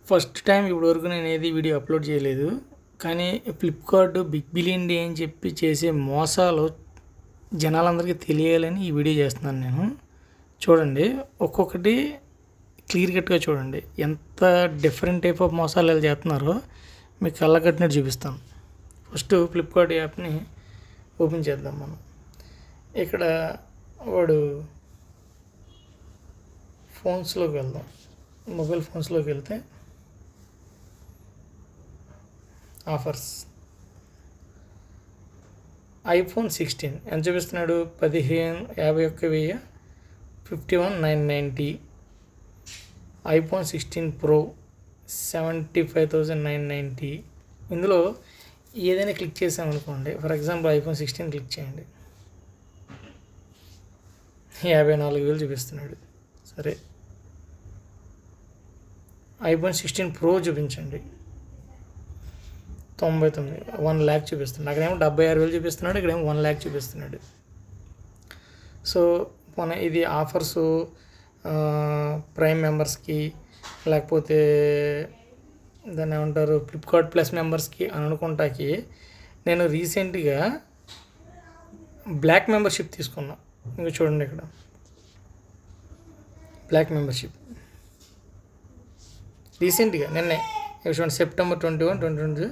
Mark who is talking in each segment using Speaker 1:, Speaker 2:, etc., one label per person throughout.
Speaker 1: First time ఇప్పటివరకు నేను ఏది వీడియో అప్లోడ్ చేయలేదు. కానీ ఫ్లిప్కార్ట్ బిగ్ బిలియన్ డే అని చెప్పి చేసే మోసాలు జనాలందరికీ తెలియాలని ఈ వీడియో చేస్తున్నాను నేను. చూడండి, ఒక్కొక్కటి క్లియర్ కట్గా చూడండి. ఎంత డిఫరెంట్ టైప్ ఆఫ్ మోసాలు ఎలా చేస్తున్నారో మీకు కళ్ళకట్టినట్టు చూపిస్తాను. ఫస్ట్ ఫ్లిప్కార్ట్ యాప్ని ఓపెన్ చేద్దాం మనం. ఇక్కడ వాడు ఫోన్స్లోకి వెళ్దాం. మొబైల్ ఫోన్స్లోకి వెళ్తే ఆఫర్స్ ఐఫోన్ 16 ఎంత చూపిస్తున్నాడు? 51,990. IPhone 16 pro 75,990. ఇందులో ఏదైనా క్లిక్ చేసామనుకోండి. ఫర్ ఎగ్జాంపుల్ ఐఫోన్ 16 క్లిక్ చేయండి, 54,000 చూపిస్తున్నాడు. సరే, ఐఫోన్ 16 ప్రో చూపించండి, 99, 1,00,000 చూపిస్తున్నాడు. అక్కడేమో 76,000 చూపిస్తున్నాడు, ఇక్కడేమో 1,00,000 చూపిస్తున్నాడు. సో మన ఇది ఆఫర్స్ ప్రైమ్ మెంబర్స్కి, లేకపోతే దాన్ని ఏమంటారు, ఫ్లిప్కార్ట్ ప్లస్ మెంబర్స్కి అని అనుకుంటాకి నేను రీసెంట్గా బ్లాక్ మెంబర్షిప్ తీసుకున్నా. ఇంకా చూడండి, ఇక్కడ బ్లాక్ మెంబర్షిప్ రీసెంట్గా నిన్నే చూడండి, సెప్టెంబర్ 21, 2020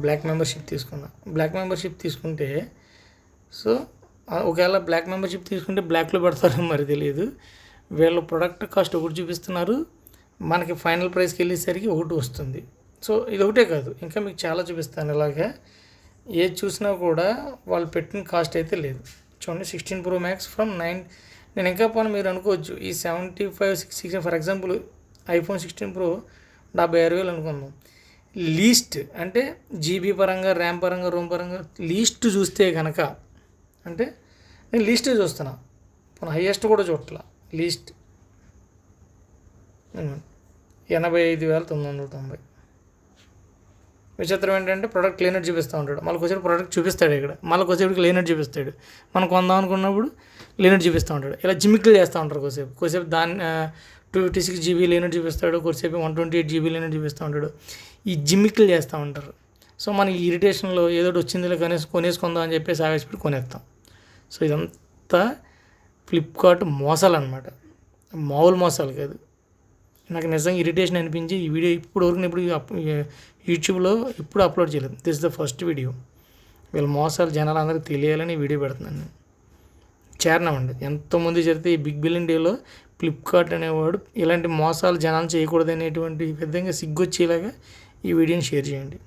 Speaker 1: బ్లాక్ మెంబర్షిప్ తీసుకున్నా. బ్లాక్ మెంబర్షిప్ తీసుకుంటే సో ఒకవేళ బ్లాక్ మెంబర్షిప్ తీసుకుంటే బ్లాక్లో పెడతారో మరి తెలియదు. వీళ్ళు ప్రొడక్ట్ కాస్ట్ ఒకటి చూపిస్తున్నారు, మనకి ఫైనల్ ప్రైస్కి వెళ్ళేసరికి ఒకటి వస్తుంది. సో ఇది ఒకటే కాదు, ఇంకా మీకు చాలా చూపిస్తాను. ఇలాగా ఏది చూసినా కూడా వాళ్ళు పెట్టిన కాస్ట్ అయితే లేదు. చూడండి, 16 Pro Max ఫ్రమ్ 9. నేను ఇంకా పోనీ మీరు అనుకోవచ్చు, ఈ 75, 60 ఫర్ ఎగ్జాంపుల్ ఐఫోన్ 16 Pro 76,000 అనుకుందాం. లీస్ట్ అంటే జీబీ పరంగా, ర్యామ్ పరంగా, రోమ్ పరంగా లీస్ట్ చూస్తే కనుక, అంటే నేను లీస్టే చూస్తున్నా, మన హైయెస్ట్ కూడా చూడట్లా. లీస్ట్ 85,990. విచిత్రం ఏంటంటే ప్రోడక్ట్ లేనట్టు చూపిస్తూ ఉంటాడు. మళ్ళీ కొంచెం ప్రోడక్ట్ చూపిస్తాడు, ఇక్కడ మళ్ళీ కొంచెంసేపు లేనట్టు చూపిస్తాడు. మనం కొందాం అనుకున్నప్పుడు లేనట్టు చూపిస్తూ ఉంటాడు. ఇలా జిమ్మిక్లు చేస్తూ ఉంటారు. కొద్దిసేపు దాన్ని 256 GB లేనట్టు చూపిస్తాడు, కొద్దిసేపు 128 GB లేనట్టు చూపిస్తూ ఉంటాడు. ఈ జిమ్మిక్లు చేస్తూ ఉంటారు. సో మనకి ఇరిటేషన్లో ఏదో వచ్చిందిలో కొనేసుకుందాం అని చెప్పేసి ఆవేశపడి కొనేస్తాం. సో ఇదంతా ఫ్లిప్కార్ట్ మోసాలు అనమాట, మామూలు మోసాలు కాదు. నాకు నిజంగా ఇరిటేషన్ అనిపించి ఈ వీడియో ఇప్పుడు యూట్యూబ్లో ఇప్పుడు అప్లోడ్ చేయలేదు. This the first video. వీళ్ళ మోసాలు జనాలందరికీ తెలియాలని ఈ వీడియో పెడుతున్నాను నేను. చేరినామండి, ఎంతోమంది జరిగితే ఈ బిగ్ బిలియన్ డేలో ఫ్లిప్కార్ట్ అనేవాడు ఇలాంటి మోసాలు జనాలు చేయకూడదు అనేటువంటి విధంగా సిగ్గొచ్చేలాగా ఈ వీడియోని షేర్ చేయండి.